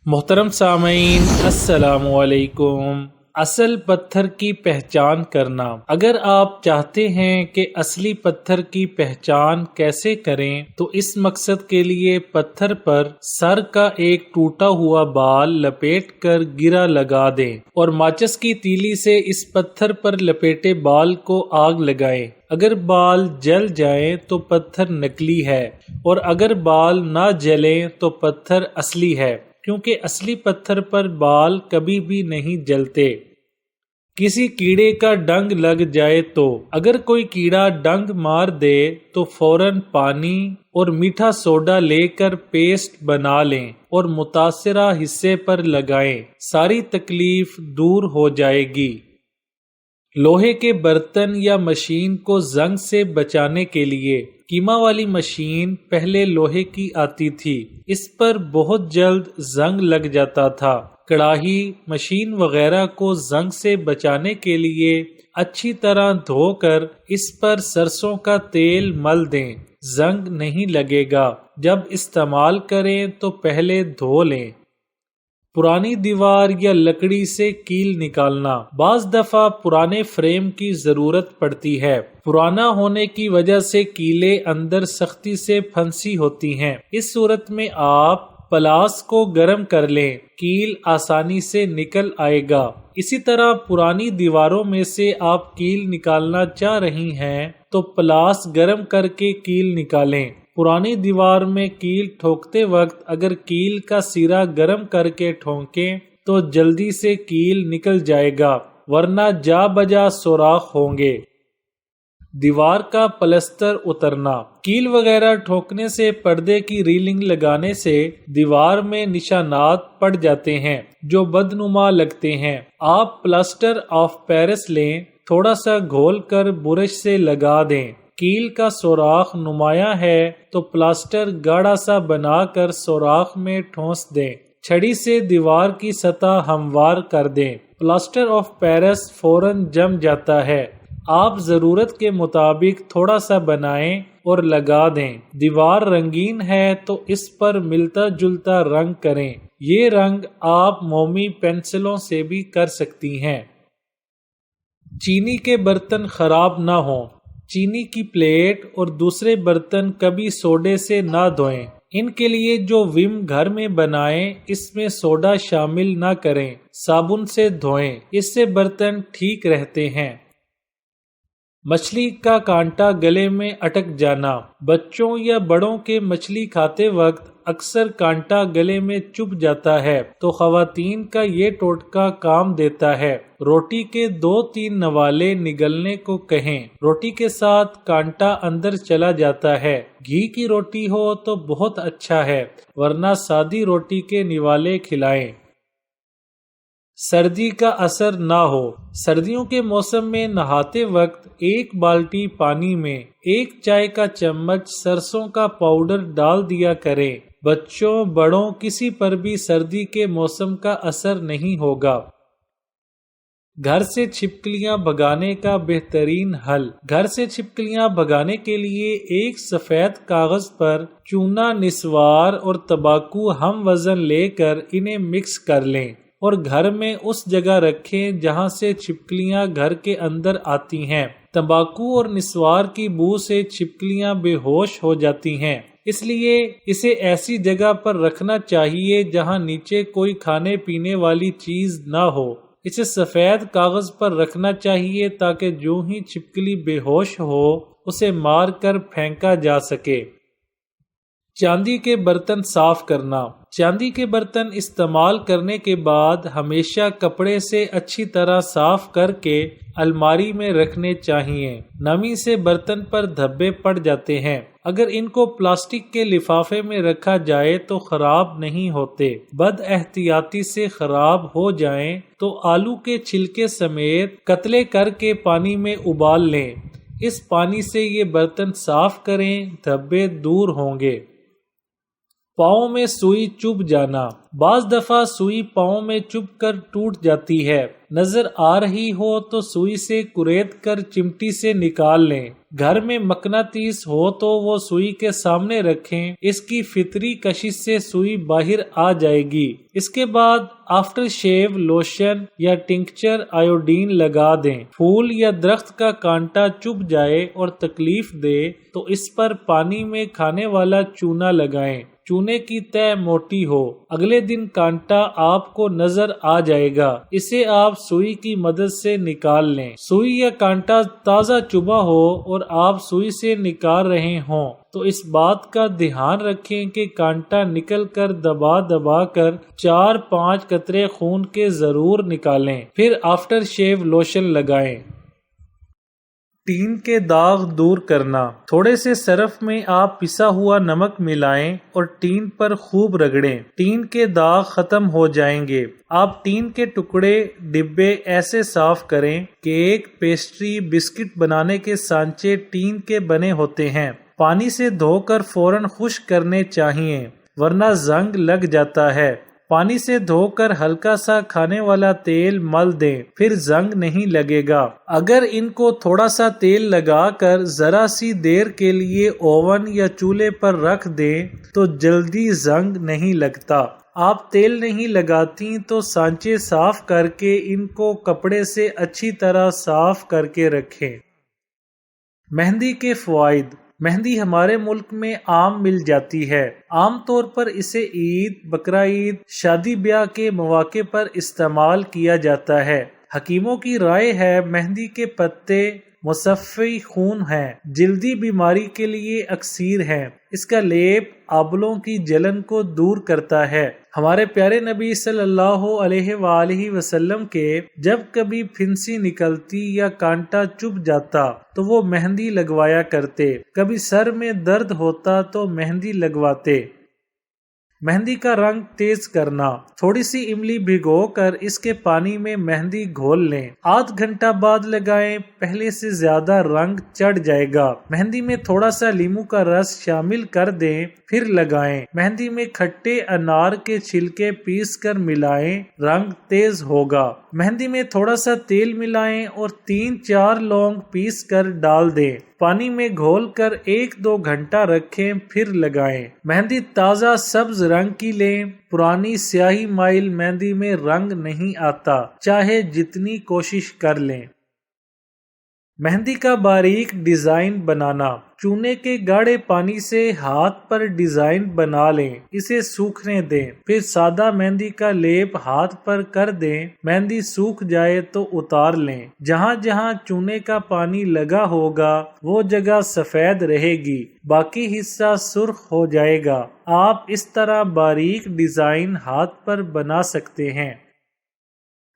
محترم سامعین، السلام علیکم۔ اصل پتھر کی پہچان کرنا۔ اگر آپ چاہتے ہیں کہ اصلی پتھر کی پہچان کیسے کریں تو اس مقصد کے لیے پتھر پر سر کا ایک ٹوٹا ہوا بال لپیٹ کر گرا لگا دیں اور ماچس کی تیلی سے اس پتھر پر لپیٹے بال کو آگ لگائیں۔ اگر بال جل جائیں تو پتھر نکلی ہے، اور اگر بال نہ جلیں تو پتھر اصلی ہے، کیونکہ اصلی پتھر پر بال کبھی بھی نہیں جلتے۔ کسی کیڑے کا ڈنگ لگ جائے تو اگر کوئی کیڑا ڈنگ مار دے تو فوراً پانی اور میٹھا سوڈا لے کر پیسٹ بنا لیں اور متاثرہ حصے پر لگائیں، ساری تکلیف دور ہو جائے گی۔ لوہے کے برتن یا مشین کو زنگ سے بچانے کے لیے کیما والی مشین پہلے لوہے کی آتی تھی، اس پر بہت جلد زنگ لگ جاتا تھا۔ کڑاہی، مشین وغیرہ کو زنگ سے بچانے کے لیے اچھی طرح دھو کر اس پر سرسوں کا تیل مل دیں، زنگ نہیں لگے گا۔ جب استعمال کریں تو پہلے دھو لیں۔ پرانی دیوار یا لکڑی سے کیل نکالنا۔ بعض دفعہ پرانے فریم کی ضرورت پڑتی ہے۔ پرانا ہونے کی وجہ سے کیلیں اندر سختی سے پھنسی ہوتی ہیں۔ اس صورت میں آپ پلاس کو گرم کر لیں، کیل آسانی سے نکل آئے گا۔ اسی طرح پرانی دیواروں میں سے آپ کیل نکالنا چاہ رہی ہیں تو پلاس گرم کر کے کیل نکالیں۔ پرانی دیوار میں کیل ٹھوکتے وقت اگر کیل کا سیرا گرم کر کے ٹھونکیں تو جلدی سے کیل نکل جائے گا، ورنہ جا بجا سوراخ ہوں گے۔ دیوار کا پلستر اترنا۔ کیل وغیرہ ٹھوکنے سے، پردے کی ریلنگ لگانے سے دیوار میں نشانات پڑ جاتے ہیں جو بدنما لگتے ہیں۔ آپ پلاسٹر آف پیرس لیں، تھوڑا سا گھول کر برش سے لگا دیں۔ کیل کا سوراخ نمایاں ہے تو پلاسٹر گاڑھا سا بنا کر سوراخ میں ٹھونس دیں۔ چھڑی سے دیوار کی سطح ہموار کر دیں۔ پلاسٹر آف پیرس فوراً جم جاتا ہے۔ آپ ضرورت کے مطابق تھوڑا سا بنائیں اور لگا دیں۔ دیوار رنگین ہے تو اس پر ملتا جلتا رنگ کریں۔ یہ رنگ آپ مومی پینسلوں سے بھی کر سکتی ہیں۔ چینی کے برتن خراب نہ ہوں۔ چینی کی پلیٹ اور دوسرے برتن کبھی سوڈے سے نہ دھوئیں۔ ان کے لیے جو ویم گھر میں بنائیں اس میں سوڈا شامل نہ کریں، صابن سے دھوئیں، اس سے برتن ٹھیک رہتے ہیں۔ مچھلی کا کانٹا گلے میں اٹک جانا۔ بچوں یا بڑوں کے مچھلی کھاتے وقت اکثر کانٹا گلے میں چبھ جاتا ہے تو خواتین کا یہ ٹوٹکا کام دیتا ہے۔ روٹی کے 2-3 نوالے نگلنے کو کہیں، روٹی کے ساتھ کانٹا اندر چلا جاتا ہے۔ گھی کی روٹی ہو تو بہت اچھا ہے، ورنہ سادی روٹی کے نوالے کھلائیں۔ سردی کا اثر نہ ہو۔ سردیوں کے موسم میں نہاتے وقت 1 بالٹی پانی میں 1 چائے کا چمچ سرسوں کا پاؤڈر ڈال دیا کریں۔ بچوں، بڑوں، کسی پر بھی سردی کے موسم کا اثر نہیں ہوگا۔ گھر سے چھپکلیاں بھگانے کا بہترین حل۔ گھر سے چھپکلیاں بھگانے کے لیے ایک سفید کاغذ پر چونا، نسوار اور تمباکو ہم وزن لے کر انہیں مکس کر لیں اور گھر میں اس جگہ رکھیں جہاں سے چھپکلیاں گھر کے اندر آتی ہیں۔ تمباکو اور نسوار کی بو سے چھپکلیاں بے ہوش ہو جاتی ہیں، اس لیے اسے ایسی جگہ پر رکھنا چاہیے جہاں نیچے کوئی کھانے پینے والی چیز نہ ہو۔ اسے سفید کاغذ پر رکھنا چاہیے تاکہ جو ہی چھپکلی بے ہوش ہو اسے مار کر پھینکا جا سکے۔ چاندی کے برتن صاف کرنا۔ چاندی کے برتن استعمال کرنے کے بعد ہمیشہ کپڑے سے اچھی طرح صاف کر کے الماری میں رکھنے چاہیے۔ نمی سے برتن پر دھبے پڑ جاتے ہیں۔ اگر ان کو پلاسٹک کے لفافے میں رکھا جائے تو خراب نہیں ہوتے۔ بد احتیاطی سے خراب ہو جائیں تو آلو کے چھلکے سمیت قطلے کر کے پانی میں ابال لیں۔ اس پانی سے یہ برتن صاف کریں، دھبے دور ہوں گے۔ پاؤں میں سوئی چبھ جانا، بعض دفعہ سوئی پاؤں میں چبھ کر ٹوٹ جاتی ہے، نظر آ رہی ہو تو سوئی سے کریت کر چمٹی سے نکال لیں۔ گھر میں مقناطیس ہو تو وہ سوئی کے سامنے رکھیں، اس کی فطری کشش سے سوئی باہر آ جائے گی۔ اس کے بعد آفٹر شیو لوشن یا ٹنکچر آیوڈین لگا دیں۔ پھول یا درخت کا کانٹا چبھ جائے اور تکلیف دے تو اس پر پانی میں کھانے والا چونا لگائیں۔ چونے کی تہ موٹی ہو، اگلے دن کانٹا آپ کو نظر آ جائے گا، اسے آپ سوئی کی مدد سے نکال لیں۔ سوئی یا کانٹا تازہ چبھا ہو اور آپ سوئی سے نکال رہے ہوں تو اس بات کا دھیان رکھیں کہ کانٹا نکل کر دبا کر 4-5 قطرے خون کے ضرور نکالیں، پھر آفٹر شیو لوشن لگائیں۔ ٹین کے داغ دور کرنا، تھوڑے سے سرف میں آپ پسا ہوا نمک ملائیں اور ٹین پر خوب رگڑیں، ٹین کے داغ ختم ہو جائیں گے۔ آپ ٹین کے ٹکڑے ڈبے ایسے صاف کریں، کیک، پیسٹری، بسکٹ بنانے کے سانچے ٹین کے بنے ہوتے ہیں، پانی سے دھو کر فوراً خشک کرنے چاہیے ورنہ زنگ لگ جاتا ہے۔ پانی سے دھو کر ہلکا سا کھانے والا تیل مل دیں، پھر زنگ نہیں لگے گا۔ اگر ان کو تھوڑا سا تیل لگا کر ذرا سی دیر کے لیے اوون یا چولہے پر رکھ دیں تو جلدی زنگ نہیں لگتا۔ آپ تیل نہیں لگاتی تو سانچے صاف کر کے ان کو کپڑے سے اچھی طرح صاف کر کے رکھیں۔ مہندی کے فوائد۔ مہندی ہمارے ملک میں عام مل جاتی ہے، عام طور پر اسے عید، بقرعید، شادی بیاہ کے مواقع پر استعمال کیا جاتا ہے۔ حکیموں کی رائے ہے مہندی کے پتے مصفی خون ہیں، جلدی بیماری کے لیے اکسیر ہیں، اس کا لیپ آبلوں کی جلن کو دور کرتا ہے۔ ہمارے پیارے نبی صلی اللہ علیہ وآلہ وسلم کے جب کبھی پھنسی نکلتی یا کانٹا چبھ جاتا تو وہ مہندی لگوایا کرتے، کبھی سر میں درد ہوتا تو مہندی لگواتے۔ مہندی کا رنگ تیز کرنا، تھوڑی سی املی بھگو کر اس کے پانی میں مہندی گھول لیں، آدھ گھنٹہ بعد لگائیں، پہلے سے زیادہ رنگ چڑھ جائے گا۔ مہندی میں تھوڑا سا لیمو کا رس شامل کر دیں، پھر لگائیں۔ مہندی میں کھٹے انار کے چھلکے پیس کر ملائیں، رنگ تیز ہوگا۔ مہندی میں تھوڑا سا تیل ملائیں اور 3-4 لونگ پیس کر ڈال دیں، پانی میں گھول کر 1-2 گھنٹہ رکھیں، پھر لگائیں۔ مہندی تازہ سبز رنگ کی لیں، پرانی سیاہی مائل مہندی میں رنگ نہیں آتا، چاہے جتنی کوشش کر لیں۔ مہندی کا باریک ڈیزائن بنانا، چونے کے گاڑھے پانی سے ہاتھ پر ڈیزائن بنا لیں، اسے سوکھنے دیں، پھر سادہ مہندی کا لیپ ہاتھ پر کر دیں، مہندی سوکھ جائے تو اتار لیں۔ جہاں جہاں چونے کا پانی لگا ہوگا وہ جگہ سفید رہے گی، باقی حصہ سرخ ہو جائے گا۔ آپ اس طرح باریک ڈیزائن ہاتھ پر بنا سکتے ہیں۔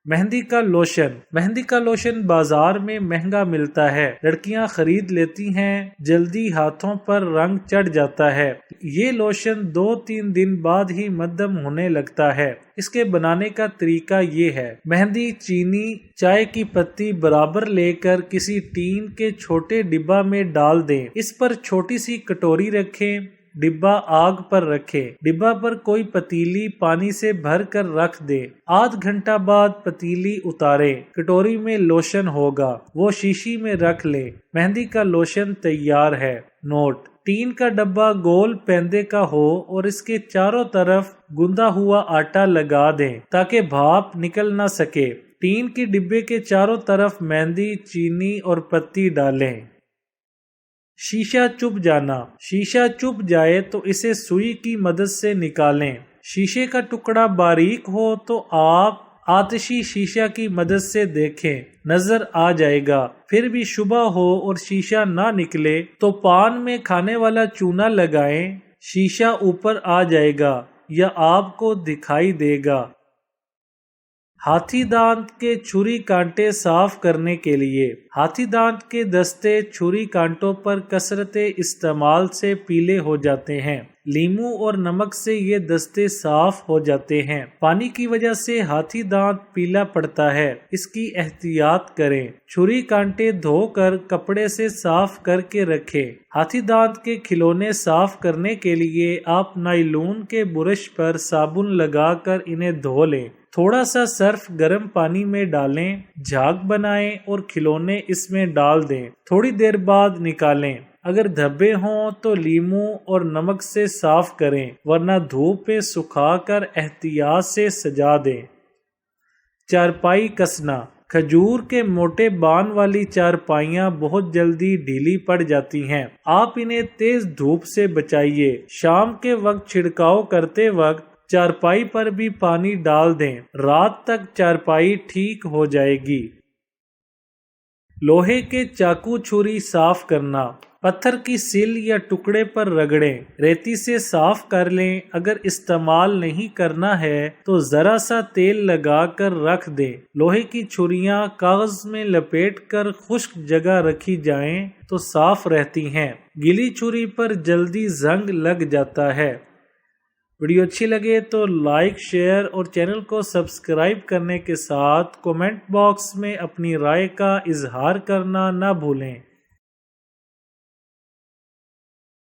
مہندی کا لوشن، مہندی کا لوشن بازار میں مہنگا ملتا ہے، لڑکیاں خرید لیتی ہیں، جلدی ہاتھوں پر رنگ چڑھ جاتا ہے۔ یہ لوشن 2-3 دن بعد ہی مدھم ہونے لگتا ہے۔ اس کے بنانے کا طریقہ یہ ہے، مہندی، چینی، چائے کی پتی برابر لے کر کسی ٹین کے چھوٹے ڈبہ میں ڈال دیں، اس پر چھوٹی سی کٹوری رکھیں، ڈبہ آگ پر رکھے، ڈبہ پر کوئی پتیلی پانی سے بھر کر رکھ دے، آدھ گھنٹہ بعد پتیلی اتارے، کٹوری میں لوشن ہوگا، وہ شیشی میں رکھ لے، مہندی کا لوشن تیار ہے۔ نوٹ: ٹین کا ڈبہ گول پیندے کا ہو اور اس کے چاروں طرف گوندا ہوا آٹا لگا دیں تاکہ بھاپ نکل نہ سکے۔ ٹین کے ڈبے کے چاروں طرف مہندی، چینی اور پتی ڈالیں۔ شیشہ چبھ جانا، شیشہ چبھ جائے تو اسے سوئی کی مدد سے نکالیں۔ شیشے کا ٹکڑا باریک ہو تو آپ آتشی شیشہ کی مدد سے دیکھیں، نظر آ جائے گا۔ پھر بھی شبہ ہو اور شیشہ نہ نکلے تو پان میں کھانے والا چونا لگائیں، شیشہ اوپر آ جائے گا یا آپ کو دکھائی دے گا۔ ہاتھی دانت کے چھری کانٹے صاف کرنے کے لیے، ہاتھی دانت کے دستے چھری کانٹوں پر کثرت استعمال سے پیلے ہو جاتے ہیں، لیمو اور نمک سے یہ دستے صاف ہو جاتے ہیں۔ پانی کی وجہ سے ہاتھی دانت پیلا پڑتا ہے، اس کی احتیاط کریں۔ چھری کانٹے دھو کر کپڑے سے صاف کر کے رکھیں۔ ہاتھی دانت کے کھلونے صاف کرنے کے لیے آپ نائلون کے برش پر صابن لگا کر انہیں دھو لیں۔ تھوڑا سا سرف گرم پانی میں ڈالیں، جھاگ بنائیں اور کھلونے اس میں ڈال دیں۔ تھوڑی دیر بعد نکالیں۔ اگر دھبے ہوں تو لیمو اور نمک سے صاف کریں، ورنہ دھوپ میں سکھا کر احتیاط سے سجا دیں۔ چارپائی کسنا۔ کھجور کے موٹے بان والی چارپائیاں بہت جلدی ڈھیلی پڑ جاتی ہیں۔ آپ انہیں تیز دھوپ سے بچائیے۔ شام کے وقت چھڑکاؤ کرتے وقت چارپائی پر بھی پانی ڈال دیں، رات تک چارپائی ٹھیک ہو جائے گی۔ لوہے کے چاقو چھری صاف کرنا۔ پتھر کی سل یا ٹکڑے پر رگڑیں، ریتی سے صاف کر لیں۔ اگر استعمال نہیں کرنا ہے تو ذرا سا تیل لگا کر رکھ دیں۔ لوہے کی چھریاں کاغذ میں لپیٹ کر خشک جگہ رکھی جائیں تو صاف رہتی ہیں۔ گیلی چھری پر جلدی زنگ لگ جاتا ہے۔ ویڈیو اچھی لگے تو لائک، شیئر اور چینل کو سبسکرائب کرنے کے ساتھ کمنٹ باکس میں اپنی رائے کا اظہار کرنا نہ بھولیں۔